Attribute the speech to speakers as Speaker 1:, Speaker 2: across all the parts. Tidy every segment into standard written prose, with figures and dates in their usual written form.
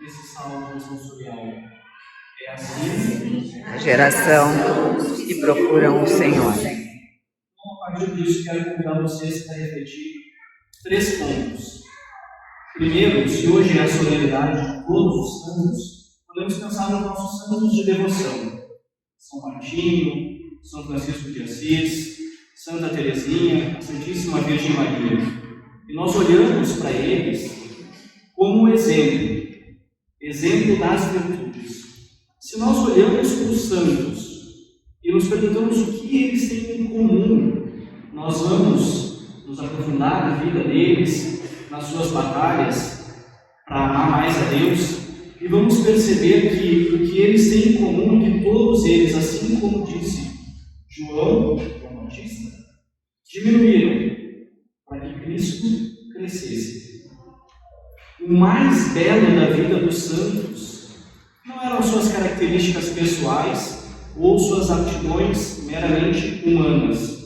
Speaker 1: esse salmo responsorial. É assim
Speaker 2: a geração que procuram o Senhor.
Speaker 1: Então, a partir disso, quero convidar vocês para refletir 3 pontos. Primeiro, se hoje é a solenidade de todos os santos, podemos pensar nos nossos santos de devoção. São Martinho, São Francisco de Assis, Santa Teresinha, a Santíssima Virgem Maria. E nós olhamos para eles como exemplo das virtudes. Se nós olhamos para os santos e nos perguntamos o que eles têm em comum, nós vamos nos aprofundar na vida deles, nas suas batalhas, para amar mais a Deus, e vamos perceber que o que eles têm em comum é que todos eles, assim como disse João Batista, diminuíram para que Cristo crescesse. O mais belo da vida dos santos não eram suas características pessoais ou suas aptidões meramente humanas.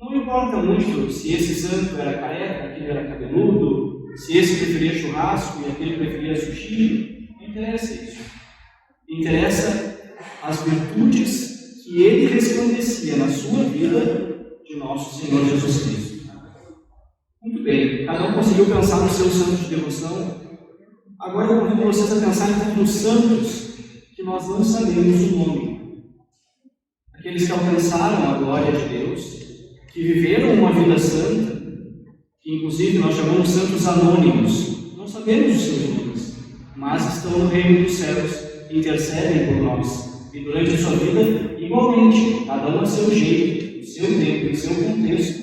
Speaker 1: Não importa muito se esse santo era careca, aquele era cabeludo, se esse preferia churrasco e aquele preferia sushi. Não interessa isso. Interessa as virtudes que ele resplandecia na sua vida de nosso Senhor Jesus Cristo. Muito bem, cada um conseguiu pensar no seu santo de devoção. Agora eu convido vocês a pensar em nos santos que nós não sabemos o nome. Aqueles que alcançaram a glória de Deus, que viveram uma vida santa, que inclusive nós chamamos santos anônimos. Não sabemos os seus nomes, mas estão no reino dos céus, intercedem por nós. E durante a sua vida, igualmente, cada um a seu jeito, no seu tempo, em seu contexto,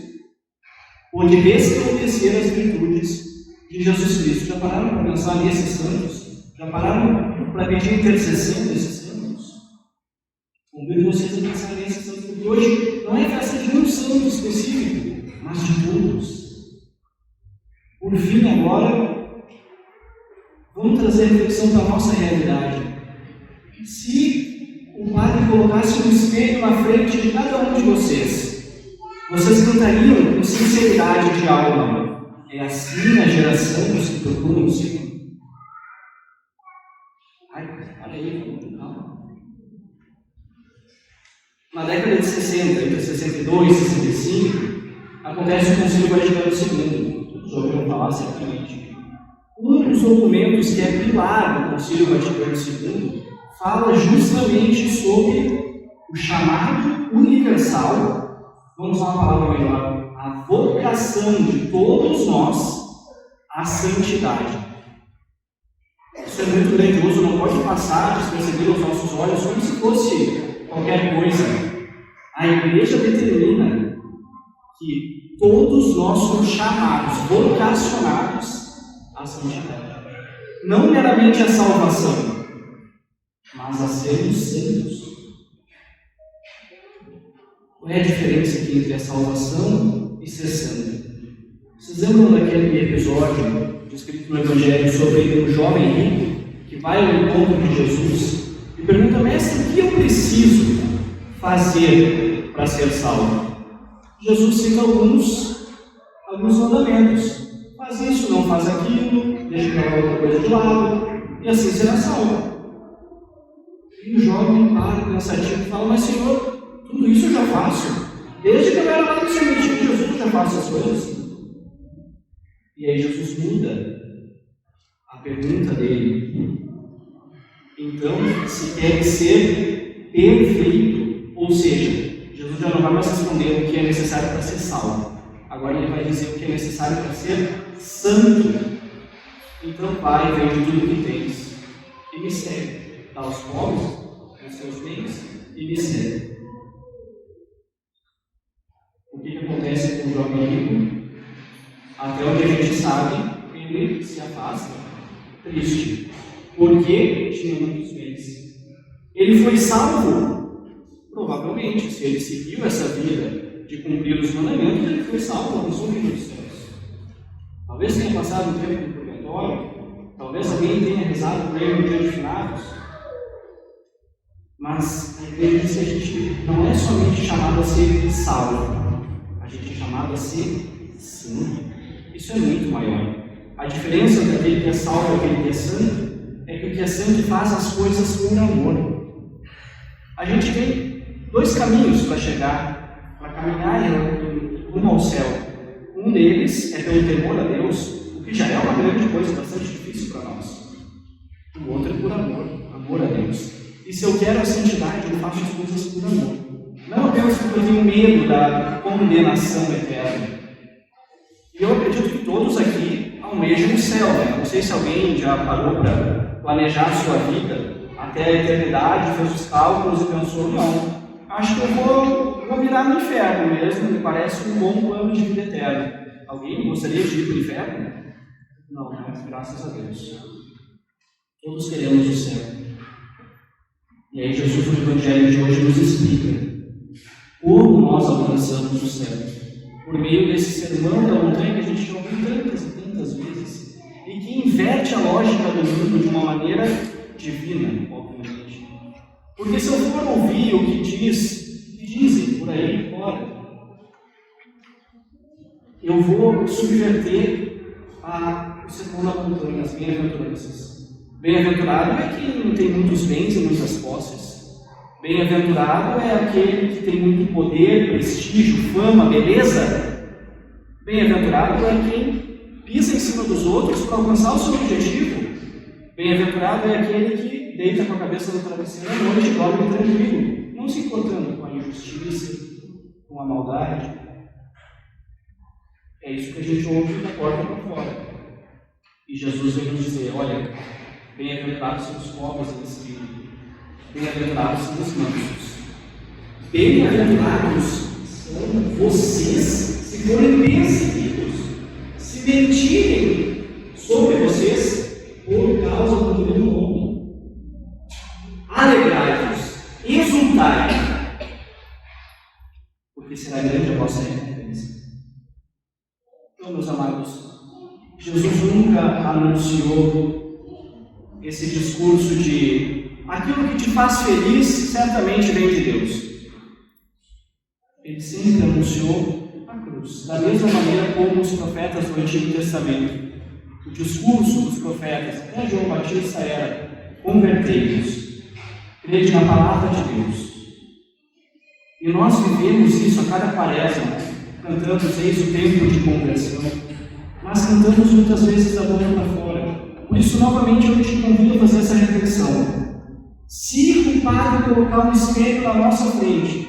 Speaker 1: pode resplandecer as virtudes de Jesus Cristo. Já pararam para pensar nesses santos? Já pararam para pedir intercessão desses santos? Convido vocês a pensar nesses santos, porque hoje não é festa de um santo específico, mas de todos. Por fim, agora, vamos trazer a reflexão para a nossa realidade. Se o Padre colocasse um espelho na frente de cada um de vocês cantariam com sinceridade de alma: é assim a geração dos que procuram o Senhor? Para aí, calma. Na década de 60, entre 62 e 65, acontece o Concílio Vaticano II. Todos ouviram falar certamente. Um dos documentos que é pilar do Concílio Vaticano II fala justamente sobre o chamado universal. Vamos usar uma palavra melhor: a vocação de todos nós à santidade. Isso é muito grandioso, não pode passar despercebido aos nossos olhos como se fosse qualquer coisa. A Igreja determina que todos nós somos chamados, vocacionados à santidade. Não meramente a salvação, mas a sermos santos. Qual é a diferença aqui entre a salvação e ser santo? Vocês lembram daquele episódio descrito no Evangelho sobre um jovem rico que vai ao encontro de Jesus e pergunta: mestre, o que eu preciso fazer para ser salvo? Jesus cita alguns mandamentos. Faz isso, não faz aquilo, deixa aquela outra coisa de lado, e assim será salvo. E o jovem para pensativo e fala: mas Senhor, tudo isso eu já faço. Desde que eu era lá no cemitério de Jesus, eu já faço essas coisas. E aí Jesus muda a pergunta dele. Então, se quer ser perfeito, ou seja, Jesus já não vai mais responder o que é necessário para ser salvo. Agora ele vai dizer o que é necessário para ser santo. Então, Pai, vende tudo o que tens e me segue. Dá aos pobres os seus bens e me segue. O que acontece com o jovem rico? Até onde a gente sabe, ele se afasta, triste, porque tinha muitos bens. Ele foi salvo? Provavelmente, se ele seguiu essa vida de cumprir os mandamentos, ele foi salvo no reino dos céus. Talvez tenha passado um tempo no purgatório, talvez alguém tenha rezado por ele no dia de finados, mas a igreja diz que a gente não é somente chamado a ser salvo, a gente é chamado a ser santo. Isso é muito maior. A diferença daquele que é salvo e daquele que é santo é o que é santo faz as coisas por amor. A gente tem dois caminhos para chegar, para caminhar rumo ao céu. Um deles é pelo temor a Deus, o que já é uma grande coisa, bastante difícil para nós. O outro é por amor a Deus. E se eu quero a santidade, eu faço as coisas por amor. Não apenas porque eu tenho medo da condenação eterna. E eu acredito que todos aqui almejam o céu, né? Não sei se alguém já parou para planejar a sua vida até a eternidade, fez os cálculos e pensou, não, acho que eu vou virar no inferno mesmo, me parece um bom plano de vida eterna. Alguém gostaria de ir para o inferno? Não, mas graças a Deus. Todos queremos o céu. E aí Jesus no Evangelho de hoje nos explica como nós alcançamos o céu. Por meio desse sermão da montanha que a gente já ouviu tantas e tantas vezes, e que inverte a lógica do mundo de uma maneira divina, obviamente. Porque se eu for ouvir o que dizem por aí fora, eu vou subverter o sermão da montanha, as bem-aventuranças. Bem-aventurado é quem tem muitos bens e muitas posses. Bem-aventurado é aquele que tem muito poder, prestígio, fama, beleza. Bem-aventurado é quem pisa em cima dos outros para alcançar o seu objetivo. Bem-aventurado é aquele que deita com a cabeça no travesseiro à noite e dorme tranquilo, não se importando com a injustiça, com a maldade. É isso que a gente ouve da porta para fora. E Jesus vem nos dizer, olha, bem-aventurados são os pobres em espírito. Bem-aventurados são os mansos. Bem-aventurados são vocês se forem perseguidos, se mentirem sobre vocês por causa do meu nome. Alegrai-vos, exultai, porque será grande a vossa recompensa. Então, meus amados, Jesus nunca anunciou esse discurso de aquilo que te faz feliz certamente vem de Deus. Ele sempre anunciou a cruz, da mesma maneira como os profetas do Antigo Testamento. O discurso dos profetas, até João Batista, era convertei-vos, crede na palavra de Deus. E nós vivemos isso a cada quaresma, cantamos eis o tempo de conversão, mas cantamos muitas vezes da boca para fora. Por isso, novamente, eu te convido a fazer essa reflexão. Se o Padre colocar um espelho na nossa frente,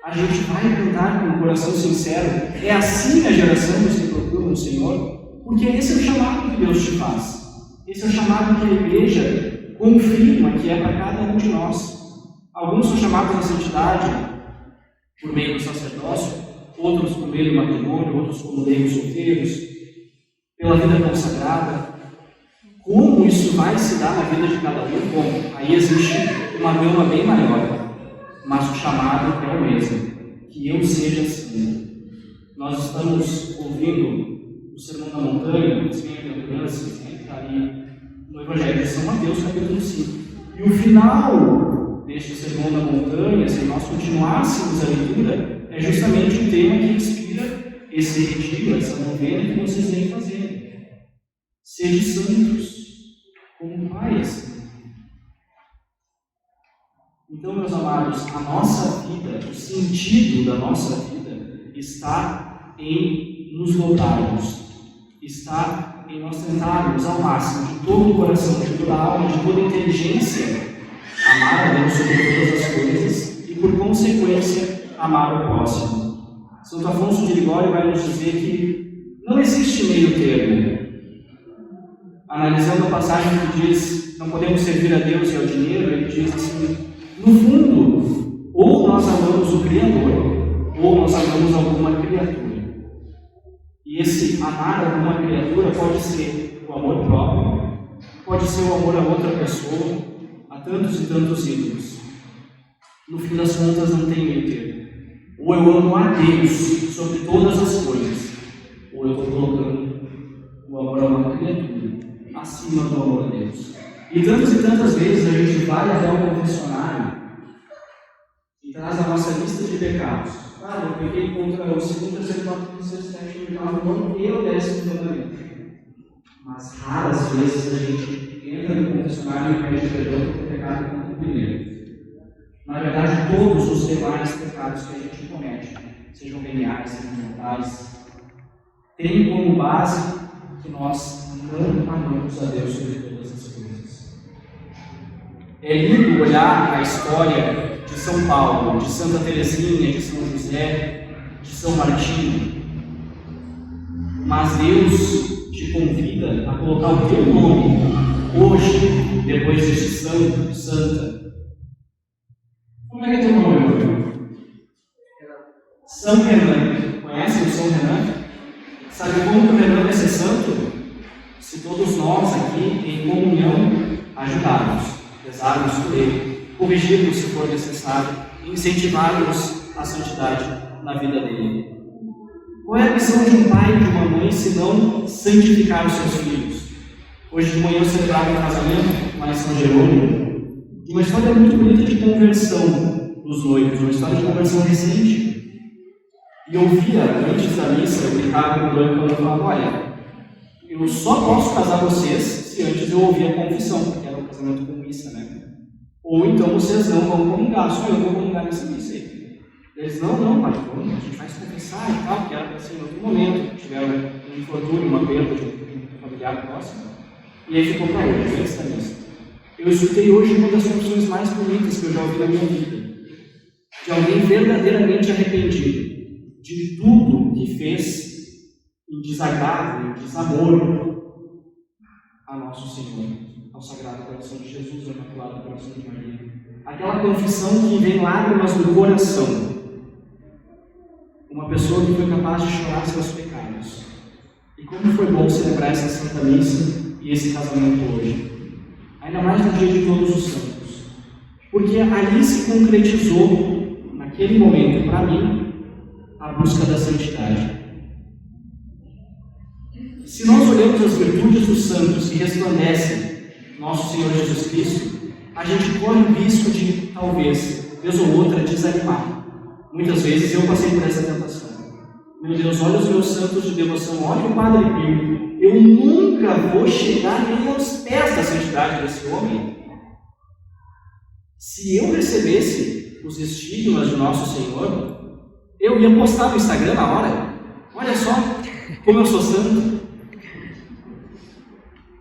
Speaker 1: a gente vai cantar com o coração sincero? É assim a geração dos que procuram o Senhor? Porque esse é o chamado que Deus te faz. Esse é o chamado que a Igreja confirma que é para cada um de nós. Alguns são chamados à santidade por meio do sacerdócio, outros por meio do matrimônio, outros como leigos solteiros, pela vida consagrada. Como isso vai se dar na vida de cada um? Bom, aí existe uma gama bem maior, mas o chamado é o mesmo, que eu seja assim. Nós estamos ouvindo o Sermão da Montanha, as bem-aventuranças, que está ali no Evangelho de São Mateus, capítulo 5. E o final deste Sermão da Montanha, se nós continuássemos a leitura, é justamente o tema que inspira esse retiro, essa novena que vocês vêm fazendo. Sede santos, como o Pai é santo. Então, meus amados, a nossa vida, o sentido da nossa vida está em nos dobrarmos, está em nós tentarmos ao máximo, de todo o coração, de toda a alma, de toda a inteligência, amar a Deus sobre todas as coisas e, por consequência, amar o próximo. Santo Afonso de Ligório vai nos dizer que não existe meio termo. Analisando a passagem que diz não podemos servir a Deus e ao dinheiro, ele diz assim, no fundo, ou nós amamos o Criador, ou nós amamos alguma criatura. E esse amar alguma criatura pode ser o amor próprio, pode ser o amor a outra pessoa, a tantos e tantos ídolos. No fim das contas, não tem meio termo. Ou eu amo a Deus sobre todas as coisas, ou eu estou colocando o amor a uma criatura acima do amor a Deus. E tantas vezes a gente vai até o confessionário e traz a nossa lista de pecados. Eu peguei contra o segundo, terceiro, quarto, quinto, sexto, sétimo, oitavo, nono e o 10º mandamento. Mas raras vezes a gente entra entra no confessionário e pede perdão por pecado contra o primeiro. Na verdade, todos os demais pecados que a gente comete, sejam veniais, sejam mortais, têm como base que nós não amamos a Deus sobre todas as coisas. É lindo olhar a história de São Paulo, de Santa Teresinha, de São José, de São Martinho, mas Deus te convida a colocar o teu nome hoje, depois deste santo, santa. Como é que é teu nome, meu irmão? São Renan. Conhece o São Renan? Sabe como o Renan vai ser santo? Se todos nós aqui, em comunhão, ajudarmos, rezarmos por ele, corrigirmos se for necessário, incentivarmos a santidade na vida dele. Qual é a missão de um pai e de uma mãe se não santificar os seus filhos? Hoje de manhã eu celebrava um casamento lá em São Jerônimo, de uma história muito bonita de conversão dos noivos, uma história de conversão recente. E eu via, antes da missa, eu brincava com o Branco e eu falava, olha, eu só posso casar vocês se antes eu ouvir a confissão, porque era um casamento com missa, né? Ou então vocês não vão comungar, só eu vou comungar nessa missa aí. Eles, não, pai, vamos, a gente vai se confessar e tal, porque era assim, em outro momento, tiveram um infortúnio, uma perda de um familiar próximo, e aí ficou para hoje, antes da missa. Eu escutei hoje uma das confissões mais bonitas que eu já ouvi na minha vida, de alguém verdadeiramente arrependido de tudo que fez em desagrado, em desamor a nosso Senhor, ao Sagrado Coração de Jesus, ao Imaculado Coração de Maria. Aquela confissão que vem lágrimas no coração. Uma pessoa que foi capaz de chorar seus pecados. E como foi bom celebrar essa Santa Missa e esse casamento hoje. Ainda mais no dia de Todos os Santos. Porque ali se concretizou, naquele momento, para mim, a busca da santidade. Se nós olhamos as virtudes dos santos que resplandecem nosso Senhor Jesus Cristo, a gente corre o risco de, talvez, vez ou outra, desanimar. Muitas vezes eu passei por essa tentação. Meu Deus, olha os meus santos de devoção, olha o Padre Pio. Eu nunca vou chegar nem aos pés da santidade desse homem. Se eu recebesse os estigmas de nosso Senhor, eu ia postar no Instagram na hora. Olha só como eu sou santo.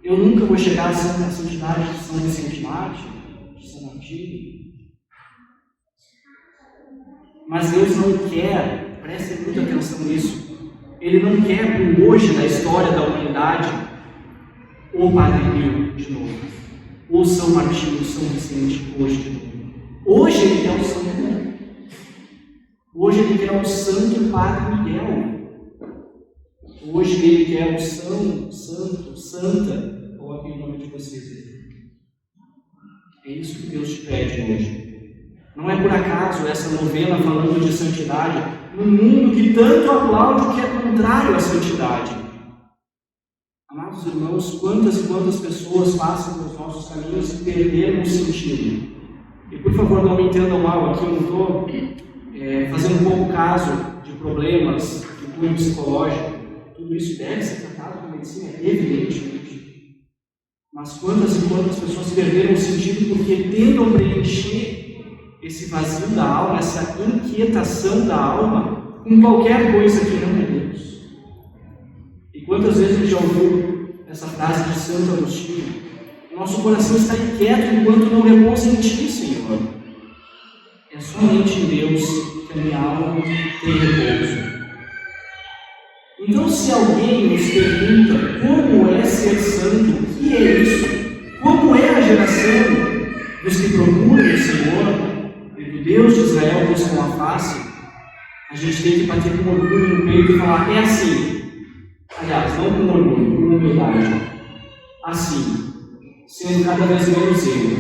Speaker 1: Eu nunca vou chegar à santidade de São Vicente Mártir, de São Martinho. Mas Deus não quer, prestem muita atenção nisso, Ele não quer o hoje da história da humanidade o Padre Pio de novo, ou São Martinho, São Vicente hoje de novo. Hoje Ele quer o São Renan. Hoje Ele quer o Santo Padre Miguel. Hoje Ele quer o São, Santo, Santa, coloquem o nome de vocês aí. É isso que Deus te pede hoje. Não é por acaso essa novena falando de santidade num mundo que tanto aplaude o que é contrário à santidade. Amados irmãos, quantas e quantas pessoas passam pelos nossos caminhos e perderam o sentido. E por favor, não me entendam mal aqui, eu não estou fazendo um pouco caso de problemas de cunho psicológico. Tudo isso deve ser tratado com medicina, evidentemente. Mas quantas e quantas pessoas perderam o sentido porque tentam preencher esse vazio da alma, essa inquietação da alma com qualquer coisa que não é Deus. E quantas vezes a gente já ouviu essa frase de Santo Agostinho? Nosso coração está inquieto enquanto não repousa em Ti, Senhor. É somente em Deus que a minha alma tem repouso. Então, se alguém nos pergunta como é ser santo, o que é isso? Como é a geração dos que procuram o Senhor, e do Deus de Israel buscam a face, a gente tem que bater com orgulho no peito e falar, é assim. Aliás, não com orgulho, com humildade. Assim, sendo cada vez menos eu,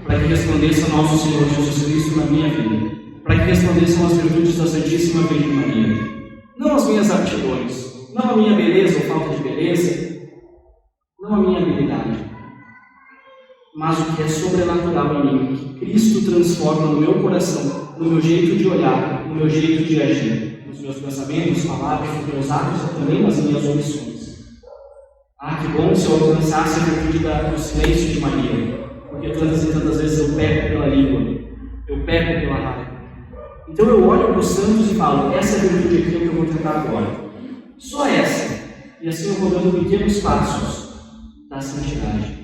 Speaker 1: para que resplandeça nosso Senhor Jesus Cristo na minha vida, para que resplandeçam as virtudes da Santíssima Virgem Maria. Não as minhas aptidões, não a minha beleza ou falta de beleza, não a minha habilidade, mas o que é sobrenatural em mim, que Cristo transforma no meu coração, no meu jeito de olhar, no meu jeito de agir, nos meus pensamentos, palavras, nos meus atos e também nas minhas omissões. Ah, que bom se eu alcançasse a virtude do silêncio de Maria, porque tantas e tantas vezes eu peco pela língua, eu peco pela raiva. Então eu olho para os santos e falo, essa virtude aqui é o que eu vou tentar agora. Só essa. E assim eu vou dando pequenos passos da santidade,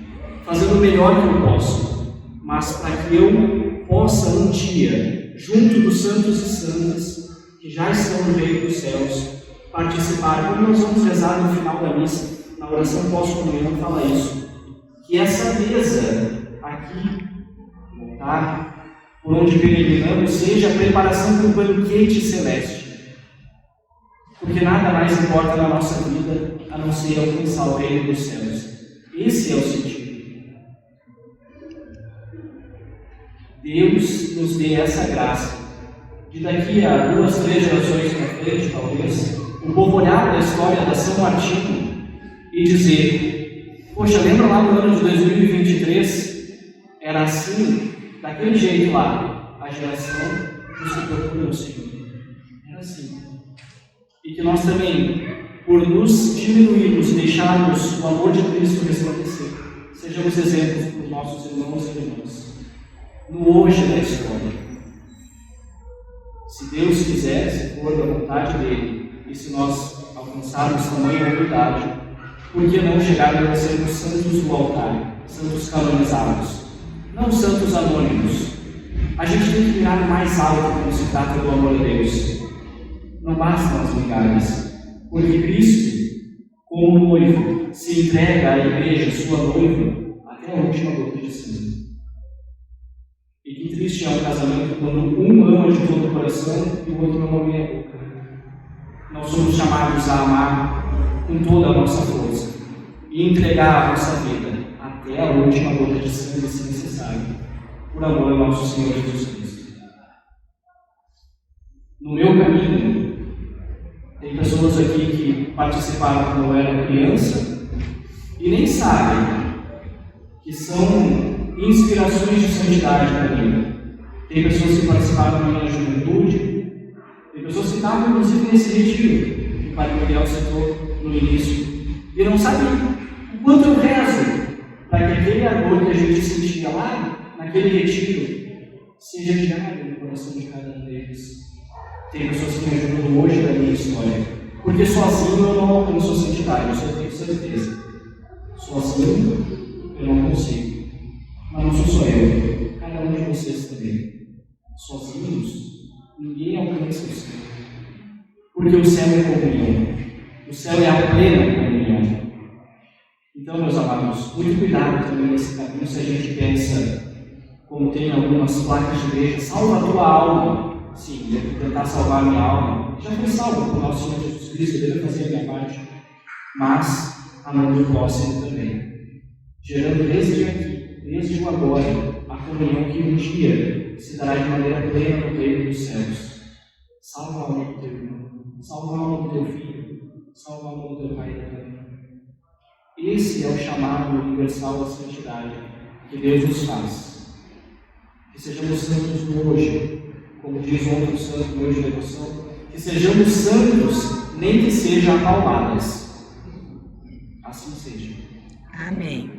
Speaker 1: fazendo o melhor que eu posso, mas para que eu possa um dia, junto dos santos e santas que já estão no reino dos céus, participar, como nós vamos rezar no final da missa, na oração pós-comunhão fala isso, que essa mesa aqui, no altar, por onde peregrinamos, seja a preparação para o banquete celeste. Porque nada mais importa na nossa vida a não ser alcançar o reino dos céus. Esse é o sentido. Deus nos dê essa graça de daqui a 2, 3 gerações para frente, talvez, o povo olhar para a história da São Martinho e dizer, poxa, lembra lá no ano de 2023? Era assim, daquele jeito lá, a geração dos que procuram o Senhor. Era assim. E que nós também, por nos diminuirmos, deixarmos o amor de Cristo resplandecer, sejamos exemplos para os nossos irmãos e irmãs, no hoje da história. Se Deus quiser, se for da vontade dele, e se nós alcançarmos tamanha humildade, por que não chegarmos a sermos santos do altar, santos canonizados, não santos anônimos? A gente tem que mirar mais alto quando se trata do amor a Deus. Não bastam as migalhas, porque Cristo, como noivo, se entrega à igreja, sua noiva, até a última gota de sangue. E que triste é um casamento quando um ama de todo o coração e o outro ama meia boca. Nós somos chamados a amar com toda a nossa força e entregar a nossa vida até a última gota de sangue, se necessário, por amor ao nosso Senhor Jesus Cristo. No meu caminho, tem pessoas aqui que participaram quando eu era criança e nem sabem que são inspirações de santidade para mim. Tem pessoas que participaram da minha juventude, tem pessoas que estavam inclusive nesse retiro que o Padre Miguel citou no início e não sabem o quanto eu rezo para que aquele amor que a gente sentia lá naquele retiro seja diário no coração de cada um deles. Tem pessoas que me ajudam hoje na minha história, porque sozinho eu não alcanço a santidade, isso eu tenho certeza. Sozinho eu não consigo. Mas não sou só eu, cada um de vocês também. Sozinhos, ninguém alcança o céu. Porque o céu é comunhão. O céu é a plena comunhão. Então, meus amados, muito cuidado também nesse caminho se a gente pensa, como tem algumas placas de igreja, salva a tua alma. Sim, devo tentar salvar a minha alma. Já foi salvo por nosso Senhor Jesus Cristo, eu devo fazer a minha parte. Mas, amando o próximo também. Gerando desde aqui, desde o agora, a comunhão que um dia se dará de maneira plena no reino dos céus. Salva a alma do teu irmão, salva a alma do teu filho, salva a alma do teu pai e da tua mãe. Esse é o chamado universal à santidade que Deus nos faz. Que sejamos santos no hoje, como diz ontem o santo no hoje da devoção, que sejamos santos, nem que seja a palmadas. Assim seja.
Speaker 2: Amém.